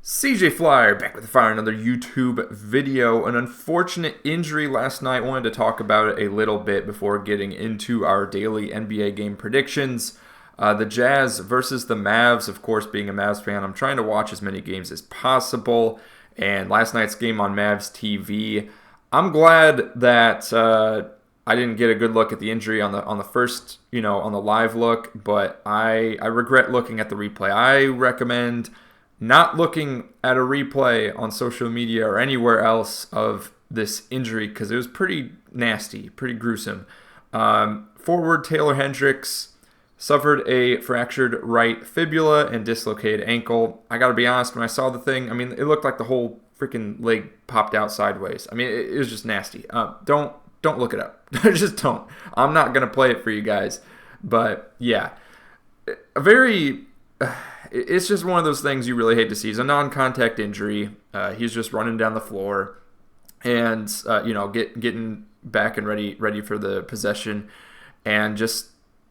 CJ Flyer back with another YouTube video. An unfortunate injury last night. Wanted to talk about it a little bit before getting into our daily NBA game predictions. The Jazz versus the Mavs. Of course, being a Mavs fan, I'm trying to watch as many games as possible. And last night's game on Mavs TV, I'm glad that I didn't get a good look at the injury on the first, on the live look. But I regret looking at the replay. I recommend not looking at a replay on social media or anywhere else of this injury because it was pretty nasty, pretty gruesome. Forward Taylor Hendricks suffered a fractured right fibula and dislocated ankle. I got to be honest, when I saw the thing, it looked like the whole freaking leg popped out sideways. It was just nasty. Don't look it up. Just don't. I'm not going to play it for you guys. But yeah, it's just one of those things you really hate to see. It's a non-contact injury. He's just running down the floor and, getting back and ready for the possession, and just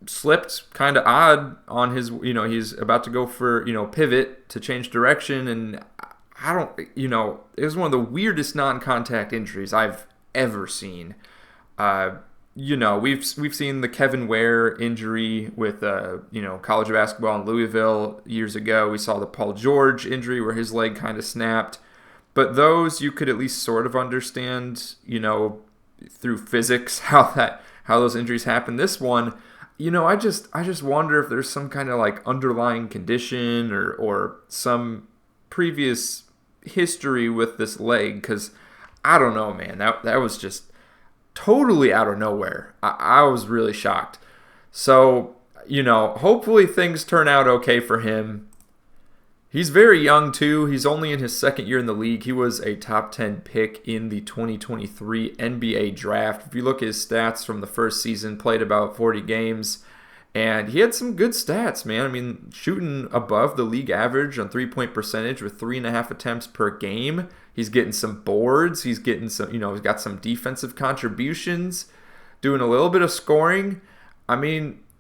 slipped kind of odd on his, he's about to go for, pivot to change direction. And it was one of the weirdest non-contact injuries I've ever seen. We've seen the Kevin Ware injury with college basketball in Louisville years ago. We saw the Paul George injury where his leg kind of snapped. But those you could at least sort of understand, through physics how those injuries happen. This one, I just wonder if there's some kind of like underlying condition or some previous history with this leg, because I don't know, man. That was just totally out of nowhere. I was really shocked. So, hopefully things turn out okay for him. He's very young too. He's only in his second year in the league. He was a top 10 pick in the 2023 NBA draft. If you look at his stats from the first season, played about 40 games, and he had some good stats, man. Shooting above the league average on three-point percentage with 3.5 attempts per game. He's getting some boards. He's getting some, he's got some defensive contributions, doing a little bit of scoring.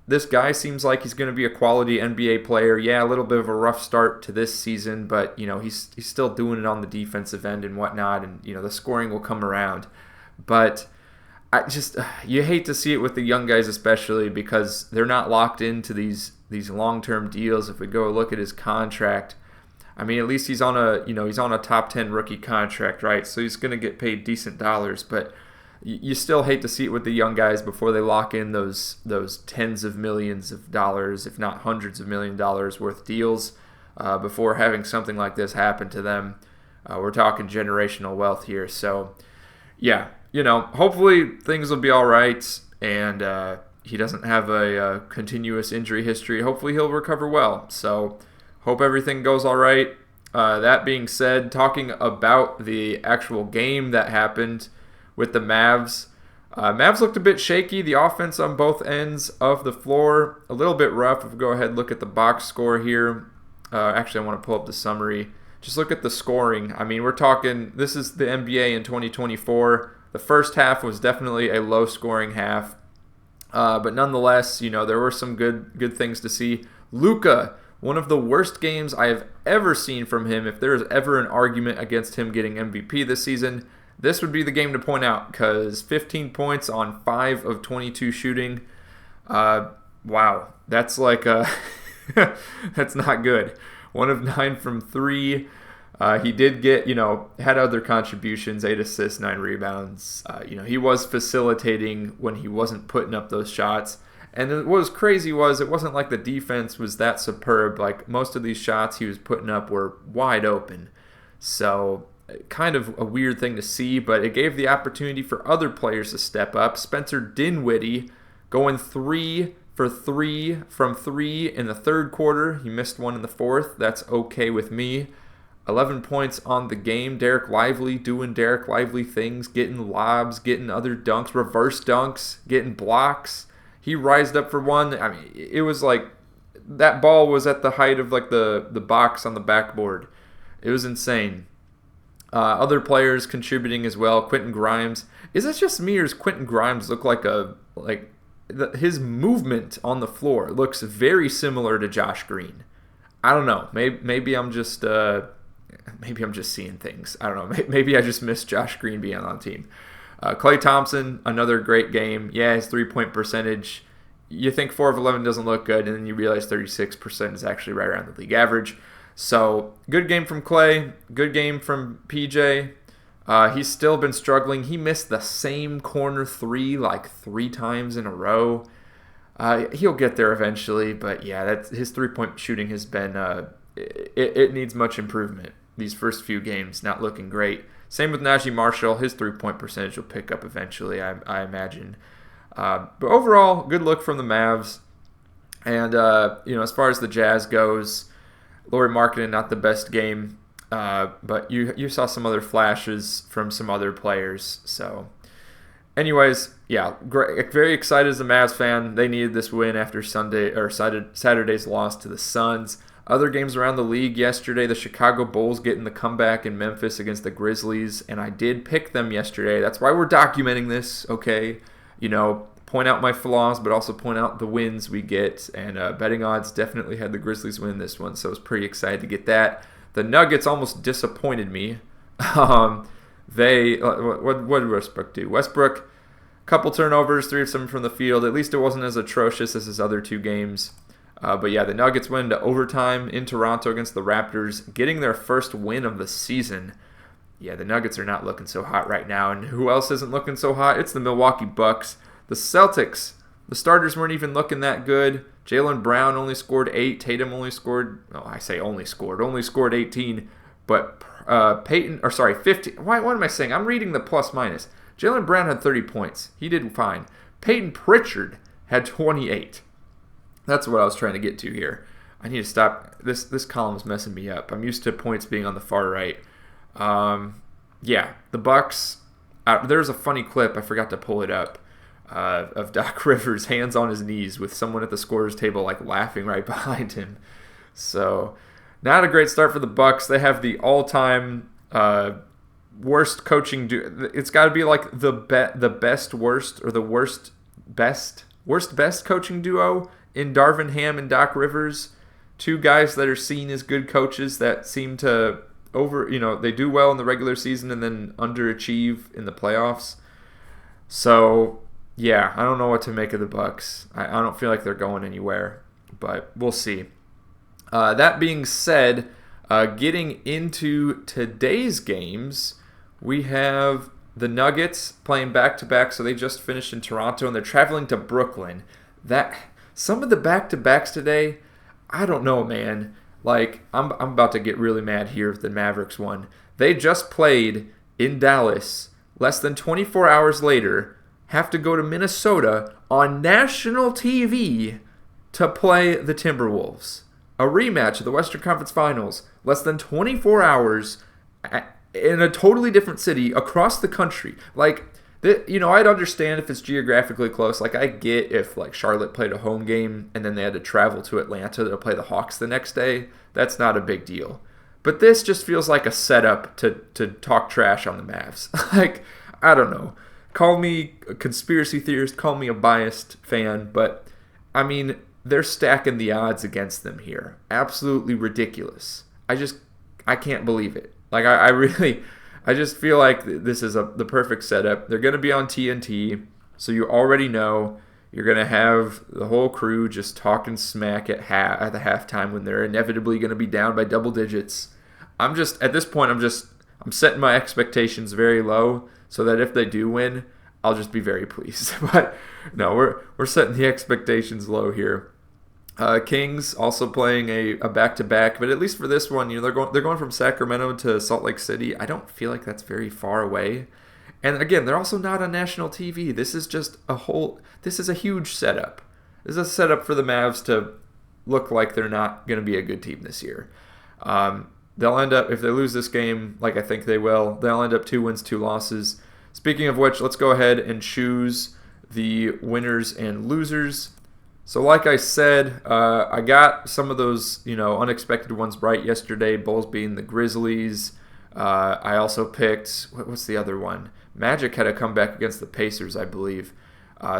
This guy seems like he's going to be a quality NBA player. Yeah, a little bit of a rough start to this season, but, he's still doing it on the defensive end and whatnot, and, the scoring will come around. But you hate to see it with the young guys, especially because they're not locked into these long-term deals. If we go look at his contract, at least he's on a top 10 rookie contract, right? So he's going to get paid decent dollars, but you still hate to see it with the young guys before they lock in those tens of millions of dollars, if not hundreds of $1 million worth deals, before having something like this happen to them. We're talking generational wealth here. So yeah, hopefully things will be all right, and he doesn't have a continuous injury history. Hopefully he'll recover well. So hope everything goes all right. That being said, talking about the actual game that happened with the Mavs. Mavs looked a bit shaky. The offense on both ends of the floor, a little bit rough. If we go ahead and look at the box score here. Actually, I want to pull up the summary. Just look at the scoring. We're talking, this is the NBA in 2024. The first half was definitely a low-scoring half. But nonetheless, there were some good things to see. Luka, one of the worst games I have ever seen from him. If there is ever an argument against him getting MVP this season, this would be the game to point out, because 15 points on 5 of 22 shooting. Wow, that's like that's not good. 1 of 9 from 3. He did get, had other contributions, 8 assists, 9 rebounds. He was facilitating when he wasn't putting up those shots. And what was crazy was it wasn't like the defense was that superb. Like, most of these shots he was putting up were wide open. So kind of a weird thing to see, but it gave the opportunity for other players to step up. Spencer Dinwiddie going 3 for 3 from 3 in the third quarter. He missed one in the fourth. That's okay with me. 11 points on the game. Derek Lively doing Derek Lively things, getting lobs, getting other dunks, reverse dunks, getting blocks. He rised up for one. It was like that ball was at the height of like the box on the backboard. It was insane. Other players contributing as well. Quentin Grimes. Is that just me, or does Quentin Grimes look like his movement on the floor looks very similar to Josh Green? I don't know. Maybe I'm just maybe I'm just seeing things. I don't know. Maybe I just missed Josh Green being on the team. Klay Thompson, another great game. Yeah, his 3-point percentage, you think 4 of 11 doesn't look good, and then you realize 36% is actually right around the league average. So, good game from Klay. Good game from PJ. He's still been struggling. He missed the same corner 3 like 3 times in a row. He'll get there eventually, but yeah, his 3-point shooting has been, it needs much improvement. These first few games, not looking great. Same with Najee Marshall. His 3-point percentage will pick up eventually, I imagine. But overall, good look from the Mavs. And, as far as the Jazz goes, Lauri Markkanen, not the best game. But you saw some other flashes from some other players. So, anyways, yeah, great, very excited as a Mavs fan. They needed this win after Saturday's loss to the Suns. Other games around the league yesterday, the Chicago Bulls getting the comeback in Memphis against the Grizzlies, and I did pick them yesterday. That's why we're documenting this, okay? Point out my flaws, but also point out the wins we get, and betting odds definitely had the Grizzlies win this one, so I was pretty excited to get that. The Nuggets almost disappointed me. What did Westbrook do? Westbrook, couple turnovers, 3 of them from the field. At least it wasn't as atrocious as his other 2 games. But yeah, the Nuggets win to overtime in Toronto against the Raptors, getting their first win of the season. Yeah, the Nuggets are not looking so hot right now. And who else isn't looking so hot? It's the Milwaukee Bucks. The Celtics, the starters weren't even looking that good. Jaylen Brown only scored 8. Tatum only scored 18. But 15. What am I saying? I'm reading the plus minus. Jaylen Brown had 30 points. He did fine. Peyton Pritchard had 28. That's what I was trying to get to here. I need to stop. This column's messing me up. I'm used to points being on the far right. Yeah, the Bucks. There's a funny clip. I forgot to pull it up. Of Doc Rivers, hands on his knees, with someone at the scorer's table like laughing right behind him. So, not a great start for the Bucks. They have the all-time worst coaching. It's got to be like the best worst, or the worst best coaching duo in Darvin Ham and Doc Rivers. 2 guys that are seen as good coaches that seem to they do well in the regular season and then underachieve in the playoffs. So, yeah, I don't know what to make of the Bucks. I don't feel like they're going anywhere, but we'll see. That being said, getting into today's games, we have the Nuggets playing back-to-back, so they just finished in Toronto, and they're traveling to Brooklyn. Some of the back-to-backs today, I don't know, man. Like, I'm about to get really mad here if the Mavericks won. They just played in Dallas. Less than 24 hours later, have to go to Minnesota on national TV to play the Timberwolves. A rematch of the Western Conference Finals. Less than 24 hours in a totally different city across the country. Like, I'd understand if it's geographically close. Like, I get if, like, Charlotte played a home game and then they had to travel to Atlanta to play the Hawks the next day. That's not a big deal. But this just feels like a setup to talk trash on the Mavs. Like, I don't know. Call me a conspiracy theorist, call me a biased fan, but, I mean, they're stacking the odds against them here. Absolutely ridiculous. I can't believe it. Like, I just feel like this is the perfect setup. They're going to be on TNT, so you already know you're going to have the whole crew just talking smack at the halftime when they're inevitably going to be down by double digits. At this point, I'm setting my expectations very low so that if they do win, I'll just be very pleased. But no, we're setting the expectations low here. Kings also playing a back-to-back, but at least for this one, they're going from Sacramento to Salt Lake City. I don't feel like that's very far away. And again, they're also not on national TV. This is just this is a huge setup. This is a setup for the Mavs to look like they're not going to be a good team this year. They'll end up, if they lose this game, like I think they will, they'll end up 2 wins, 2 losses. Speaking of which, let's go ahead and choose the winners and losers. So like I said, I got some of those, unexpected ones right yesterday, Bulls being the Grizzlies. I also picked, what's the other one? Magic had a comeback against the Pacers, I believe.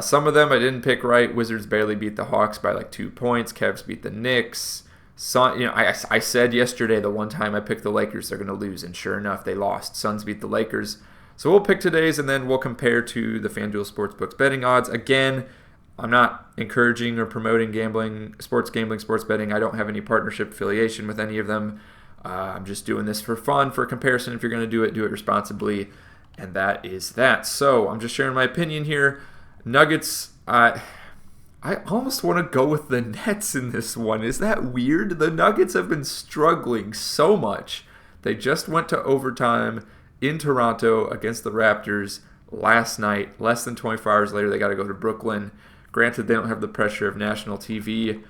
Some of them I didn't pick right. Wizards barely beat the Hawks by like 2 points. Cavs beat the Knicks. I said yesterday the one time I picked the Lakers, they're going to lose, and sure enough, they lost. Suns beat the Lakers. So we'll pick today's, and then we'll compare to the FanDuel Sportsbook's betting odds. Again, I'm not encouraging or promoting sports betting. I don't have any partnership affiliation with any of them. I'm just doing this for fun, for comparison. If you're going to do it responsibly, and that is that. So I'm just sharing my opinion here. Nuggets, I almost want to go with the Nets in this one. Is that weird? The Nuggets have been struggling so much. They just went to overtime in Toronto against the Raptors last night. Less than 24 hours later, they got to go to Brooklyn. Granted, they don't have the pressure of national TV,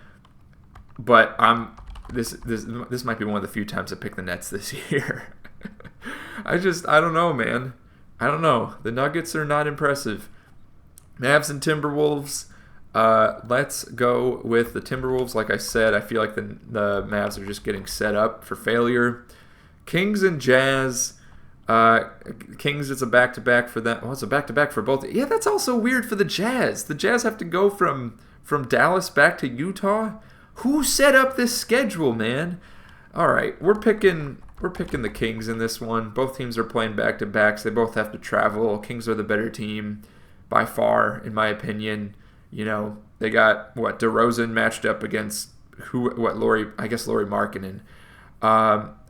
but this might be one of the few times I pick the Nets this year. I don't know, man. I don't know. The Nuggets are not impressive. Mavs and Timberwolves. Let's go with the Timberwolves. Like I said, I feel like the Mavs are just getting set up for failure. Kings and Jazz. Kings, it's a back-to-back for them. Well, it's a back-to-back for both. Yeah, that's also weird for the Jazz. The Jazz have to go from Dallas back to Utah. Who set up this schedule, man? All right, we're picking the Kings in this one. Both teams are playing back-to-backs. They both have to travel. Kings are the better team by far, in my opinion. You know, they got DeRozan matched up against Lauri Markkanen.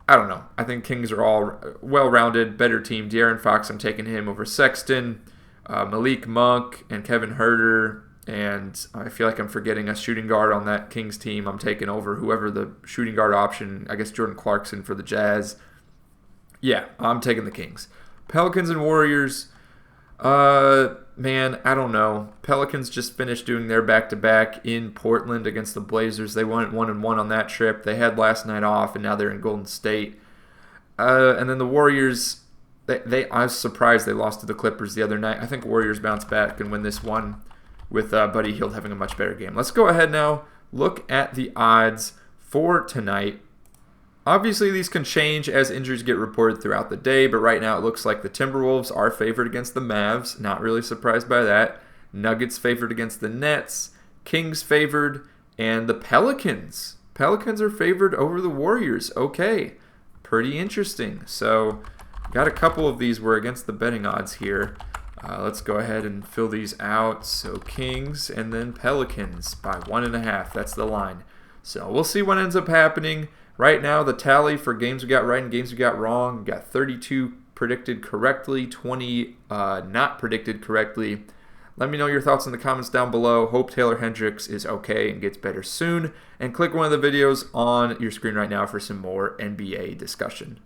I don't know. I think Kings are all well-rounded, better team. De'Aaron Fox, I'm taking him over Sexton, Malik Monk, and Kevin Huerter. And I feel like I'm forgetting a shooting guard on that Kings team. I'm taking over whoever the shooting guard option, I guess Jordan Clarkson for the Jazz. Yeah, I'm taking the Kings. Pelicans and Warriors. Man, I don't know. Pelicans just finished doing their back-to-back in Portland against the Blazers. They went 1-1 on that trip. They had last night off, and now they're in Golden State. And then the Warriors, I was surprised they lost to the Clippers the other night. I think Warriors bounce back and win this one with Buddy Hield having a much better game. Let's go ahead now, look at the odds for tonight. Obviously, these can change as injuries get reported throughout the day, but right now it looks like the Timberwolves are favored against the Mavs. Not really surprised by that. Nuggets favored against the Nets. Kings favored. And the Pelicans. Pelicans are favored over the Warriors. Okay. Pretty interesting. So, got a couple of these were against the betting odds here. Let's go ahead and fill these out. So, Kings and then Pelicans by 1.5. That's the line. So, we'll see what ends up happening. Right now, the tally for games we got right and games we got wrong, we got 32 predicted correctly, 20 not predicted correctly. Let me know your thoughts in the comments down below. Hope Taylor Hendricks is okay and gets better soon. And click one of the videos on your screen right now for some more NBA discussion.